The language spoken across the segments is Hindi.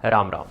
राम राम।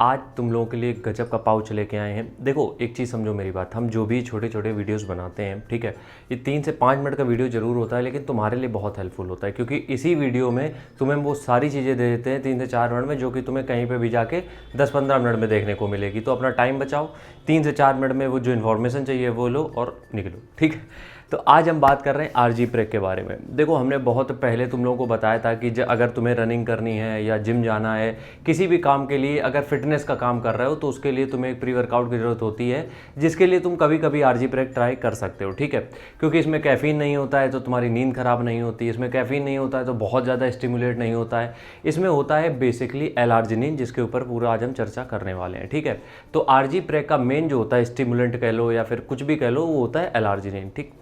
आज तुम लोगों के लिए एक गजब का पाउच लेके आए हैं। देखो एक चीज़ समझो मेरी बात, हम जो भी छोटे छोटे वीडियोस बनाते हैं, ठीक है, ये 3 से 5 मिनट का वीडियो ज़रूर होता है, लेकिन तुम्हारे लिए बहुत हेल्पफुल होता है, क्योंकि इसी वीडियो में तुम्हें वो सारी चीज़ें दे देते हैं 3 से 4 मिनट में, जो कि तुम्हें कहीं पर भी जाके 10-15 मिनट में देखने को मिलेगी। तो अपना टाइम बचाओ, 3 से 4 मिनट में वो जो इन्फॉर्मेशन चाहिए वो लो और निकलो, ठीक है। तो आज हम बात कर रहे हैं आरजी प्रेक के बारे में। देखो हमने बहुत पहले तुम लोगों को बताया था कि अगर तुम्हें रनिंग करनी है या जिम जाना है, किसी भी काम के लिए, अगर फिटनेस का काम कर रहे हो तो उसके लिए तुम्हें एक प्री वर्कआउट की ज़रूरत होती है, जिसके लिए तुम कभी कभी आरजी प्रेक ट्राई कर सकते हो, ठीक है। क्योंकि इसमें कैफीन नहीं होता है तो तुम्हारी नींद खराब नहीं होती, इसमें कैफीन नहीं होता है तो बहुत ज़्यादा स्टिमुलेट नहीं होता है, इसमें होता है बेसिकली एल-आर्जिनिन, जिसके ऊपर पूरा आज हम चर्चा करने वाले हैं, ठीक है। तो आरजी प्रेक का मेन जो होता है स्टिमुलेंट कह लो या फिर कुछ भी कह लो, वो होता है एल-आर्जिनिन, ठीक।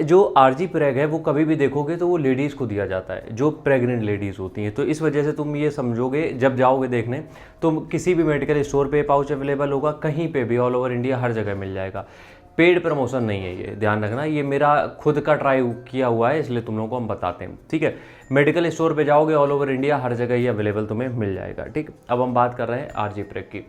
जो आरजी प्रेग है वो कभी भी देखोगे तो वो लेडीज़ को दिया जाता है, जो प्रेग्नेंट लेडीज़ होती हैं। तो इस वजह से तुम ये समझोगे जब जाओगे देखने, तो किसी भी मेडिकल स्टोर पे पाउच अवेलेबल होगा, कहीं पे भी ऑल ओवर इंडिया हर जगह मिल जाएगा। पेड प्रमोशन नहीं है, ये ध्यान रखना, ये मेरा खुद का ट्राई किया हुआ है, इसलिए तुम लोगों को हम बताते हैं, ठीक है। मेडिकल स्टोर पे जाओगे ऑल ओवर इंडिया हर जगह ये अवेलेबल तुम्हें मिल जाएगा, ठीक। अब हम बात कर रहे हैं आरजी प्रेग की।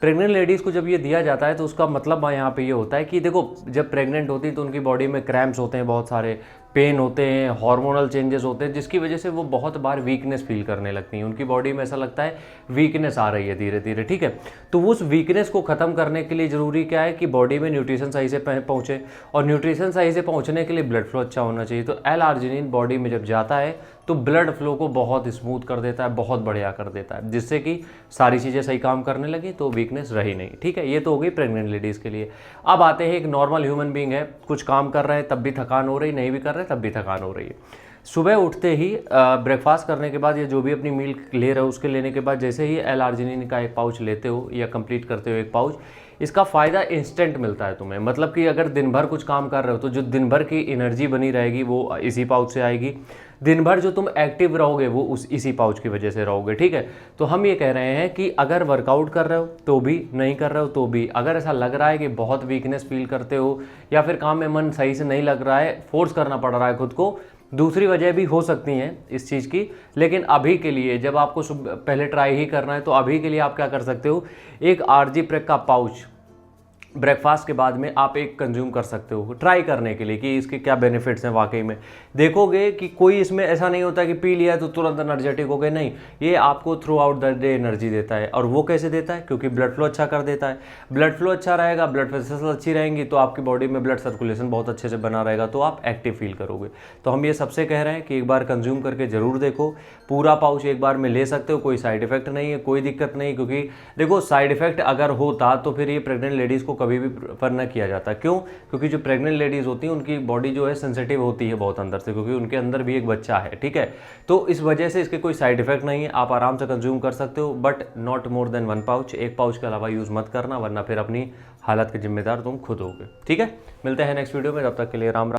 प्रेग्नेंट लेडीज़ को जब ये दिया जाता है तो उसका मतलब यहाँ पे ये होता है कि देखो जब प्रेग्नेंट होती है तो उनकी बॉडी में क्रैम्प्स होते हैं, बहुत सारे पेन होते हैं, हार्मोनल चेंजेस होते हैं, जिसकी वजह से वो बहुत बार वीकनेस फील करने लगती हैं। उनकी बॉडी में ऐसा लगता है वीकनेस आ रही है धीरे धीरे, ठीक है। तो उस वीकनेस को ख़त्म करने के लिए ज़रूरी क्या है कि बॉडी में न्यूट्रिशन सही से पहुँचे, और न्यूट्रिशन सही से पहुँचने के लिए ब्लड फ्लो अच्छा होना चाहिए। तो एल-आर्जिनिन बॉडी में जब जाता है तो ब्लड फ्लो को बहुत स्मूथ कर देता है, बहुत बढ़िया कर देता है, जिससे कि सारी चीज़ें सही काम करने लगी, तो वीकनेस रही नहीं, ठीक है। ये तो हो गई प्रेग्नेंट लेडीज़ के लिए। अब आते हैं एक नॉर्मल ह्यूमन बीइंग है, कुछ काम कर रहे हैं तब भी थकान हो रही, नहीं भी कर रहे तब भी थकान हो रही है। सुबह उठते ही ब्रेकफास्ट करने के बाद या जो भी अपनी मील ले रहे हो उसके लेने के बाद जैसे ही एल-आर्जिनिन का एक पाउच लेते हो या कंप्लीट करते हो एक पाउच, इसका फ़ायदा इंस्टेंट मिलता है तुम्हें। मतलब कि अगर दिन भर कुछ काम कर रहे हो तो जो दिन भर की एनर्जी बनी रहेगी वो इसी पाउच से आएगी। दिन भर जो तुम एक्टिव रहोगे वो इसी पाउच की वजह से रहोगे, ठीक है। तो हम ये कह रहे हैं कि अगर वर्कआउट कर रहे हो तो भी, नहीं कर रहे हो तो भी, अगर ऐसा लग रहा है कि बहुत वीकनेस फील करते हो या फिर काम में मन सही से नहीं लग रहा है, फोर्स करना पड़ रहा है खुद को, दूसरी वजह भी हो सकती हैं इस चीज़ की, लेकिन अभी के लिए जब आपको पहले ट्राई ही करना है तो अभी के लिए आप क्या कर सकते हो, एक आरजी प्रेग का पाउच ब्रेकफास्ट के बाद में आप एक कंज्यूम कर सकते हो, ट्राई करने के लिए कि इसके क्या बेनिफिट्स हैं। वाकई में देखोगे कि कोई इसमें ऐसा नहीं होता कि पी लिया तो तुरंत एनर्जेटिक हो गए, नहीं, ये आपको through out the day energy देता है। और वो कैसे देता है, क्योंकि ब्लड फ्लो अच्छा कर देता है। ब्लड फ्लो अच्छा रहेगा, ब्लड वेसल्स अच्छी रहेंगी, तो आपकी बॉडी में ब्लड सर्कुलेशन बहुत अच्छे से बना रहेगा, तो आप एक्टिव फील करोगे। तो हम ये सबसे कह रहे हैं कि एक बार कंज्यूम करके ज़रूर देखो, पूरा पाउच एक बार में ले सकते हो, कोई साइड इफेक्ट नहीं है, कोई दिक्कत नहीं। क्योंकि देखो साइड इफेक्ट अगर होता तो फिर ये प्रेग्नेंट लेडीज़ को कभी भी प्रेफर न किया जाता। क्यों? क्योंकि जो प्रेग्नेंट लेडीज़ होती हैं उनकी बॉडी जो है सेंसिटिव होती है बहुत अंदर से, क्योंकि उनके अंदर भी एक बच्चा है, ठीक है। तो इस वजह से इसके कोई साइड इफेक्ट नहीं है, आप आराम से कंज्यूम कर सकते हो, but not more than 1 pouch. एक पाउच के अलावा यूज़ मत करना, वरना फिर अपनी हालत के जिम्मेदार तुम खुद होगे, ठीक है। मिलते हैं नेक्स्ट वीडियो में, तब तक के लिए राम राम।